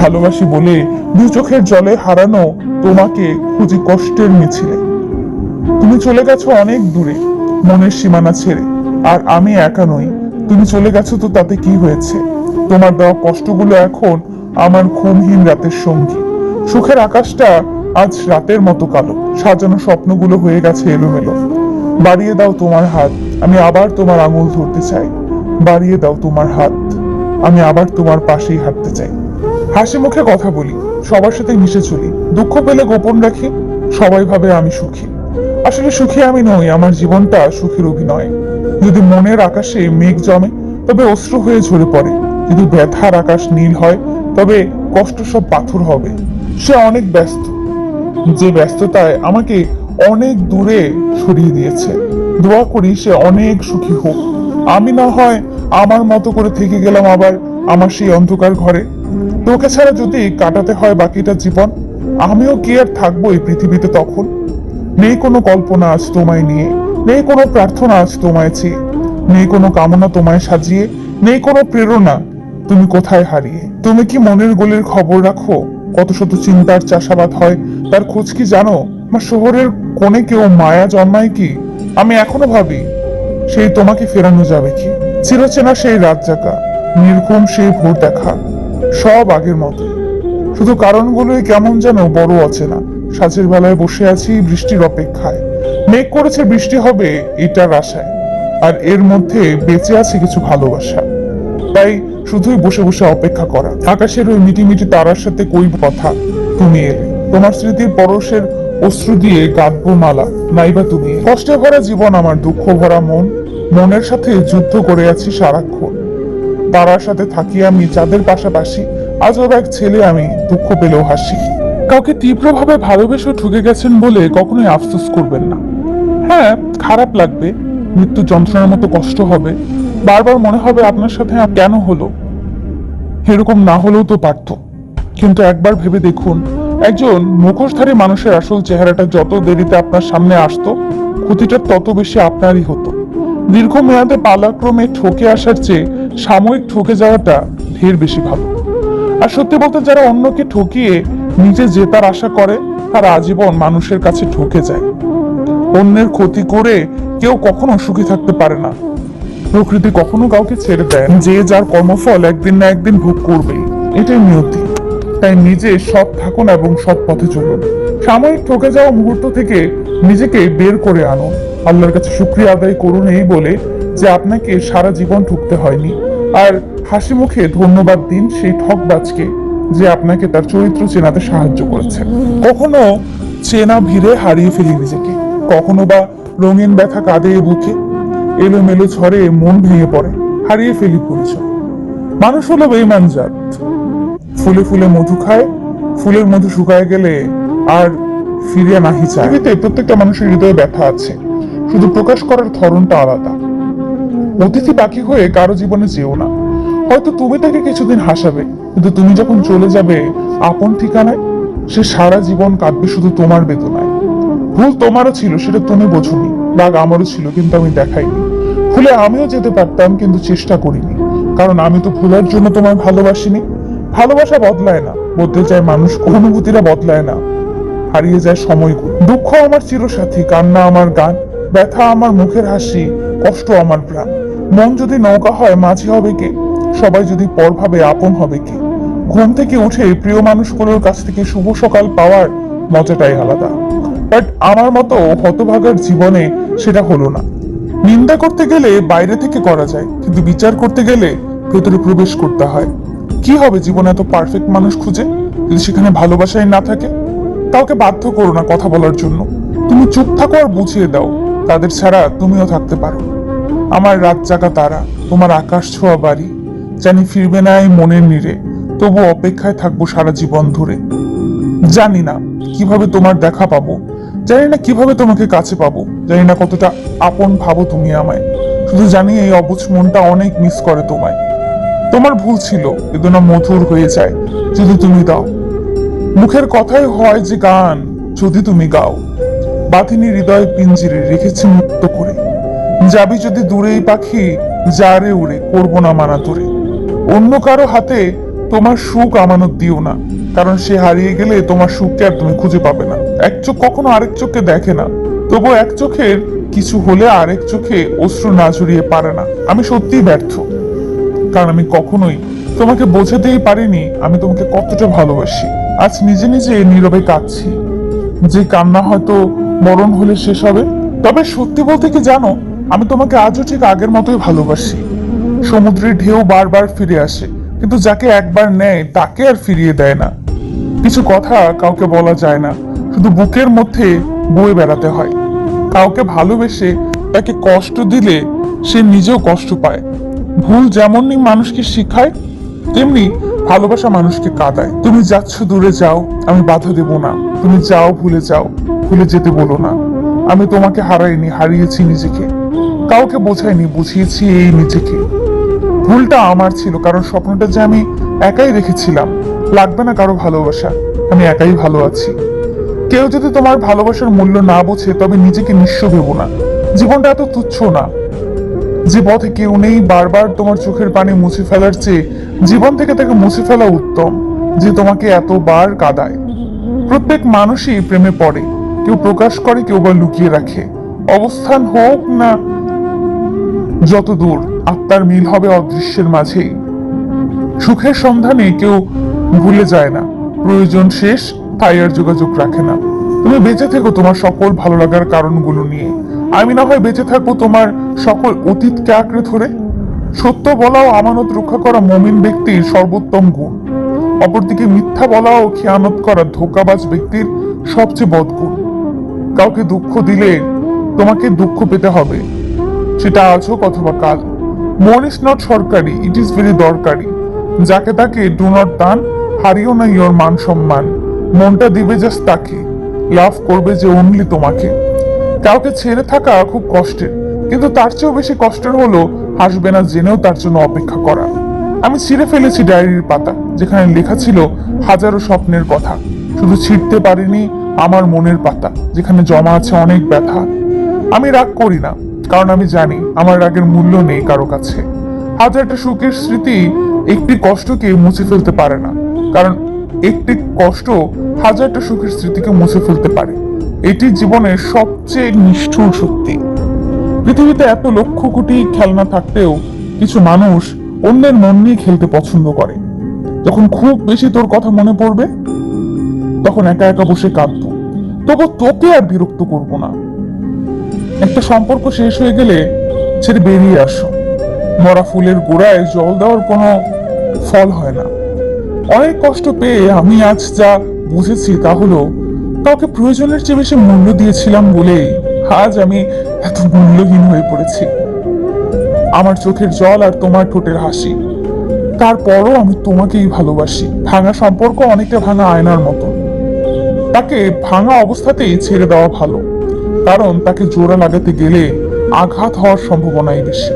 ভালোবাসি বলে দু চোখের জলে হারানো তোমাকে খুঁজি কষ্টের মিছিলে। তুমি চলে গেছো অনেক দূরে মনের সীমানা ছেড়ে, আর আমি একা নই। তুমি চলে গেছো তো তাতে কি হয়েছে? তোমার দেওয়া কষ্টগুলো এখন আমার ঘুমহীন রাতের সঙ্গী। সুখের আকাশটা আজ রাতের মতো কালো, সাজানো স্বপ্নগুলো হয়ে গেছে এলোমেলো। বাড়িয়ে দাও তোমার হাত, আমি আবার তোমার আঙুল ধরতে চাই। বাড়িয়ে দাও তোমার হাত, আমি আবার তোমার পাশেই হাঁটতে চাই। হাসি মুখে কথা বলি, সবার সাথে মিশে চলি, দুঃখ পেলে গোপন রাখি, সবাই ভাবে আমি সুখী। আসলে সুখী আমি নই, আমার জীবনটা সুখের অভিনয়। যদি মনের আকাশে মেঘ জমে তবে অশ্রু হয়ে ঝরে পড়ে, যদি ব্যথার আকাশ নীল হয় তবে কষ্ট সব পাথর হবে। সে অনেক ব্যস্ত, যে ব্যস্ততায় আমাকে অনেক দূরে সরিয়ে দিয়েছে। দোয়া করি সে অনেক সুখী হোক। আমি না হয় আমার মতো করে থেকে গেলাম আবার আমার সেই অন্ধকার ঘরে। তোকে ছাড়া যদি কাটাতে হয় বাকিটা জীবন, আমিও কি আর থাকবো এই পৃথিবীতে তখন? নেই কোনো কল্পনা আজ তোমায় নিয়ে, নেই কোনো প্রার্থনা আজ তোমায় চেয়ে, নেই কোনো কামনা তোমায় সাজিয়ে, নেই কোনো প্রেরণা তুমি কোথায় হারিয়ে। তুমি কি মনের গলির খবর রাখো? কত শত চিন্তার চাষাবাদ হয়, তার খোঁজ কি জানো? আমার শহরের কোণে কেউ মায়া জন্মায় কি? আমি এখনো ভাবি সেই তোমাকে ফেরানো যাবে কি? চিরচেনা সেই রাত জাগা, নির্ঘুম সেই ভোর দেখা, সব আগের মতোই। শুধু কারণগুলোই কেমন যেন বড় অচেনা। সাঁঝের বেলায় বসে আছি বৃষ্টির অপেক্ষায়। মেঘ করেছে বৃষ্টি হবে এটার আশায়, আর এর মধ্যে বেঁচে আছে কিছু ভালোবাসা। তাই শুধুই বসে বসে অপেক্ষা করা। আকাশের ওই মিটি মিটি তারার সাথে কইব কথা, তুমি এলে। তোমার স্মৃতির পরশের অশ্রু দিয়ে গাঁথবো মালা, নাইবা তুমি এলে। কষ্টে ভরা জীবন আমার, দুঃখ ভরা মন, মনের সাথে যুদ্ধ করে আছি সারাক্ষণ। তারার সাথে থাকি আমি চাঁদের পাশাপাশি, আজব এক ছেলে আমি, দুঃখ পেলেও হাসি। কাউকে তীব্রভাবে ভালোবেসে ঠকে গেছেন বলে কখনোই আফসোস করবেন না। হ্যাঁ, খারাপ লাগবে, মৃত্যু যন্ত্রণার মতো কষ্ট হবে, বারবার মনে হবে আপনার সাথে কেন হলো, এরকম না হলেও তো পারতো। কিন্তু একবার ভেবে দেখুন, একজন মুখোশধারী মানুষের আসল চেহারাটা যত দেরিতে আপনার সামনে আসতো, ক্ষতিটা তত বেশি আপনারই হতো। দীর্ঘমেয়াদে পালাক্রমে ঠকে আসার চেয়ে সাময়িক ঠকে যাওয়াটা ঢের বেশি ভালো। আর সত্যি বলতে, যারা অন্যকে ঠকিয়ে নিজে জেতার আশা করে তারা আজীবন মানুষের কাছে ঠকে যায়। অন্যের ক্ষতি করে কেউ কখনো সুখী থাকতে পারে না। প্রকৃতি কখনো কাউকে ছেড়ে দেয়, যে যার কর্মফল একদিন না একদিন ভোগ করবেই, এটাই নিয়তি। তাই নিজে সৎ থাকুন এবং সৎ পথে চলুন। সাময়িক ঠকে যাওয়া মুহূর্ত থেকে নিজেকে বের করে আনুন। আল্লাহর কাছে শুকরিয়া আদায় করুন এই বলে যে আপনাকে সারা জীবন ঠকতে হয়নি, আর হাসি মুখে ধন্যবাদ দিন সেই ঠকবাজকে যে আপনাকে তার চরিত্র চেনাতে সাহায্য করেছে। কখনো চেনা ভিড়ে হারিয়ে ফেলি নিজেকে, কখনো বা রঙিন ব্যথা কাঁদে বুকে, এলোমেলো ঝড়ে মন ভেঙে পড়ে, হারিয়ে ফেলি পরিচয়। মানুষ হলো বেঈমান জাত, ফুলে ফুলে মধু খায়, ফুলের মধু শুকায় গেলে আর ফিরিয়ে নাহি চায়। প্রত্যেকটা মানুষের হৃদয়ে ব্যথা আছে, শুধু প্রকাশ করার ধরনটা আলাদা। অতিথি বাকি হয়ে কারো জীবনে যেও না। হয়তো তুমি তাকে কিছুদিন হাসাবে, কিন্তু তুমি যখন চলে যাবে আপন ঠিকানায়, সে সারা জীবন কাঁদবে শুধু তোমার বেদনায়। ভুল তোমারও ছিল, সেটা তুমি বোঝোনি। রাগ আমারও ছিল, কিন্তু আমি দেখাইনি। ভুলে আমিও যেতে পারতাম, কিন্তু চেষ্টা করিনি, কারণ আমি তো ভুলার জন্য তোমায় ভালোবাসিনি। ভালোবাসা বদলায় না, বদলে যায় মানুষ, অনুভূতিরা বদলায় না, হারিয়ে যায় সময়গুলো। দুঃখ আমার চিরসাথী, কান্না আমার গান, ব্যথা আমার মুখের হাসি, কষ্ট আমার প্রাণ। মন যদি নৌকা হয় মাঝি হবে কে? সবাই যদি পর ভাবে আপন হবে কে? ঘুম থেকে উঠে প্রিয় মানুষগুলোর কাছ থেকে শুভ সকাল পাওয়ার মজাটাই আলাদা। বাট আমার মতো হতভাগার জীবনে সেটা হলো না। নিন্দা করতে গেলে বাইরে থেকে করা যায়, কিন্তু বিচার করতে গেলে ভেতরে প্রবেশ করতে হয়। কি হবে জীবনে এত পারফেক্ট মানুষ খুঁজে, যদি সেখানে ভালোবাসাই না থাকে? কাউকে বাধ্য করো না কথা বলার জন্য, তুমি চুপ থাকো আর বুঝিয়ে দাও তাদের ছাড়া তুমিও থাকতে পারো। আমার রাত জাগা তারা, তোমার আকাশ ছোঁয়া বাড়ি, জানি ফিরবে না এই মনের নীড়ে, তবু অপেক্ষায় থাকবো সারা জীবন ধরে। জানি না কিভাবে তোমার দেখা পাবো, জানি না কিভাবে তোমাকে কাছে পাবো, জানি না কতটা আপন ভাবো তুমি আমায়। শুধু জানি এই অবুঝ মনটা অনেক মিস করে তোমায়। তোমার ভুল ছিল, বেদনা মধুর হয়ে যায় যদি তুমি দাও। মুখের কথাই হয় যে গান যদি তুমি গাও। বাঁধিনি হৃদয় পিঞ্জিরে রেখেছি মুক্ত করে, যাবি যদি দূরেই পাখি, যারে উড়ে করবো না মানা তোরে। অন্য কারো হাতে তোমার সুখ আমানত দিও না, কারণ সে হারিয়ে গেলে তোমার সুখকে আর তুমি খুঁজে পাবে না। এক চোখ কখনো আরেক চোখকে দেখে না, তবু এক চোখের কিছু হলে আরেক চোখে অশ্রু না ঝরিয়ে পারে না। আমি সত্যিই ব্যর্থ, কারণ আমি কখনোই তোমাকে বোঝাতেই পারিনি আমি তোমাকে কতটা ভালোবাসি। আজ নিজে নিজে নীরবে কাঁদছি, যে কান্না হয়তো মরণ হলে শেষ হবে। তবে সত্যি বলতে কি জানো, আমি তোমাকে আজও ঠিক আগের মতোই ভালোবাসি। সমুদ্রের ঢেউ বারবার ফিরে আসে, কিন্তু যাকে একবার নেয় তাকে আর ফিরিয়ে দেয় না। কিছু কথা কাউকে বলা যায় না, শুধু বুকের মধ্যে বয়ে বেড়াতে হয়। কাউকে ভালোবেসে তাকে কষ্ট দিলে সে নিজেও কষ্ট পায়। ভুল যেমনই মানুষকে শিখায়, তেমনি ভালোবাসা মানুষকে কাঁদায়। তুমি যাচ্ছ দূরে যাও, আমি বাধা দেব না। তুমি যাও, ভুলে যাও, ভুলে যেতে বলো না। আমি তোমাকে হারাইনি, হারিয়েছি নিজেকে। কাউকে বোঝাইনি, বুঝিয়েছি এই নিজেকে। ভুলটা আমার ছিল, কারণ স্বপ্নটা যে আমি একাই রেখেছিলাম। লাগবে না কারো ভালোবাসা, আমি একাই ভালো আছি। কেউ যদি তোমার ভালোবাসার মূল্য না বোঝে, তবে নিজেকে নিঃস্ব ভেবো না। জীবনটা এত তুচ্ছ না। যে পথে কেউ নেই, বারবার তোমার চোখের পানি মুছে ফেলার চেয়ে জীবন থেকে তাকে মুছে ফেলা উত্তম, যে তোমাকে এতবার কাঁদায়। প্রত্যেক মানুষই প্রেমে পড়ে, কেউ প্রকাশ করে, কেউ বা লুকিয়ে রাখে। অবস্থান হোক না যত দূর, আত্মার মিল হবে অদৃশ্যের মাঝেই। সুখের সন্ধানে কেউ ভুলে যায় না, প্রয়োজন শেষ তাই আর যোগাযোগ রাখে না। তুমি বেঁচে থেকো তোমার সকল ভালো লাগার কারণগুলো নিয়ে, আমি না হয় বেঁচে থাকবো তোমার সকল অতীতকে আঁকড়ে ধরে। সত্য বলাও আমানত রক্ষা করা মুমিন ব্যক্তির সর্বোত্তম গুণ। অপরদিকে মিথ্যা বলাও খেয়ানত করা ধোঁকাবাজ ব্যক্তির সবচেয়ে বদগুণ। কাউকে দুঃখ দিলে তোমাকে দুঃখ পেতে হবে, সেটা আজ হোক অথবা কাল। মন ইজ নট সরকারি, ইট ইজ ভেরি দরকারি। যাকে তাকে ডু নট দান, হারিও না ইয়োর মান সম্মান। মনটা দিবে জাস্ট তাকে, লাভ করবে যে অনলি তোমাকে। কাউকে ছেড়ে থাকা খুব কষ্টের, কিন্তু তার চেয়েও বেশি কষ্টের হলো হাসবে না জেনেও তার জন্য অপেক্ষা করা। আমি ছিঁড়ে ফেলেছি ডায়েরির পাতা, যেখানে লেখা ছিল হাজারো স্বপ্নের কথা। শুধু ছিঁড়তে পারিনি আমার মনের পাতা, যেখানে জমা আছে অনেক ব্যথা। আমি রাগ করি না, কারণ আমি জানি আমার রাগের মূল্য নেই কারো কাছে। হাজারটা সুখের স্মৃতি একটি কষ্টকে মুছে ফেলতে পারে না, কারণ একটি কষ্ট হাজারটা সুখের স্মৃতিকে মুছে ফেলতে পারে। এটি জীবনের সবচেয়ে নিষ্ঠুর সত্যি। পৃথিবীতে এত লক্ষ কোটি খেলনা থাকতেও কিছু মানুষ অন্যের মন নিয়ে খেলতে পছন্দ করে। যখন খুব বেশি তোর কথা মনে পড়বে, তখন একা একা বসে কাঁদবো, তবু তোকে আর বিরক্ত করব না। একটা সম্পর্ক শেষ হয়ে গেলে ছেড়ে বেরিয়ে আসো। মরা ফুলের গোড়ায় জল দেওয়ার কোনো ফল হয় না। অনেক কষ্ট পেয়ে আমি আজ যা বুঝেছি তা হলো, কাউকে প্রয়োজনের চেয়ে বেশি মূল্য দিয়েছিলাম বলেই আজ আমি এত মূল্যহীন হয়ে পড়েছি। আমার চোখের জল আর তোমার ঠোঁটের হাসি, তারপরও আমি তোমাকেই ভালোবাসি। ভাঙা সম্পর্ক অনেকটা ভাঙা আয়নার মতো, তাকে ভাঙা অবস্থাতেই ছেড়ে দেওয়া ভালো, কারণ তাকে জোড়া লাগাতে গেলে আঘাত হওয়ার সম্ভাবনাই বেশি।